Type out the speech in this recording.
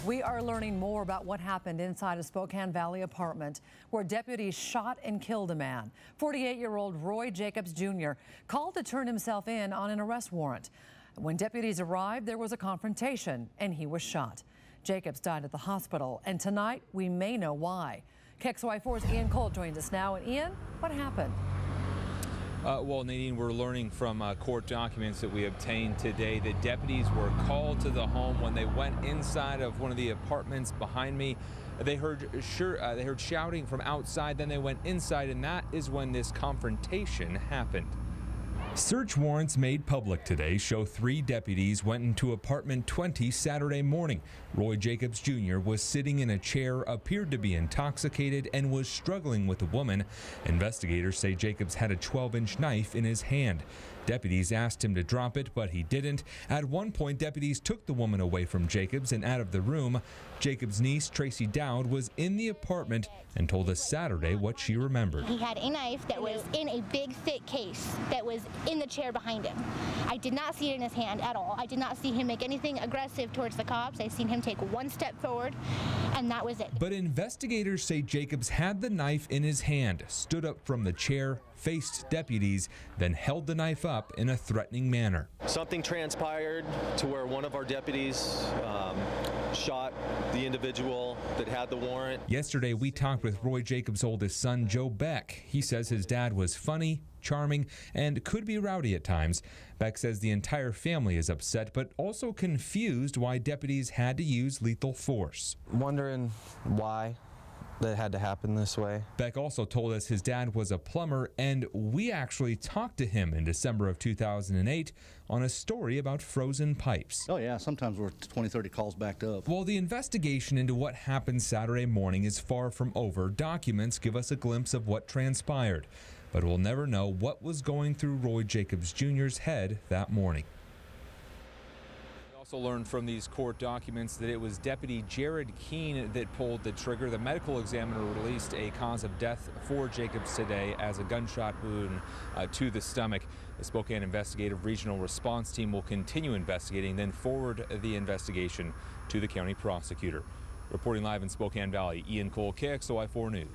We are learning more about what happened inside a Spokane Valley apartment where deputies shot and killed a man. 48-year-old Roy Jacobs Jr. called to turn himself in on an arrest warrant. When deputies arrived, there was a confrontation and he was shot. Jacobs died at the hospital, and tonight we may know why. KXLY4's Ian Cull joins us now. And Ian, what happened? Well, Nadine, we're learning from court documents that we obtained today that deputies were called to the home when they went inside of one of the apartments behind me. They heard shouting from outside, then they went inside, and that is when this confrontation happened. Search warrants made public today show 3 deputies went into apartment 20 Saturday morning. Roy Jacobs Jr. was sitting in a chair, appeared to be intoxicated, and was struggling with a woman. Investigators say Jacobs had a 12-inch knife in his hand. Deputies asked him to drop it, but he didn't. At one point, deputies took the woman away from Jacobs and out of the room. Jacobs' niece, Tracy Dowd, was in the apartment and told us Saturday what she remembered. He had a knife that was in a big, thick case that was in the chair behind him. I did not see it in his hand at all. I did not see him make anything aggressive towards the cops. I seen him take one step forward, and that was it. But investigators say Jacobs had the knife in his hand, stood up from the chair, faced deputies, then held the knife up in a threatening manner. Something transpired to where one of our deputies shot the individual that had the warrant. Yesterday, we talked with Roy Jacobs' oldest son, Joe Beck. He says his dad was funny, charming, and could be rowdy at times. Beck says the entire family is upset, but also confused why deputies had to use lethal force. Wondering why that had to happen this way. Beck also told us his dad was a plumber, and we actually talked to him in December of 2008 on a story about frozen pipes. Oh yeah, sometimes we're 20, 30 calls backed up. While the investigation into what happened Saturday morning is far from over, documents give us a glimpse of what transpired. But we'll never know what was going through Roy Jacobs Jr.'s head that morning. We also learned from these court documents that it was Deputy Jared Keene that pulled the trigger. The medical examiner released a cause of death for Jacobs today as a gunshot wound to the stomach. The Spokane Investigative Regional Response Team will continue investigating, then forward the investigation to the county prosecutor. Reporting live in Spokane Valley, Ian Cull, KXLY4 News.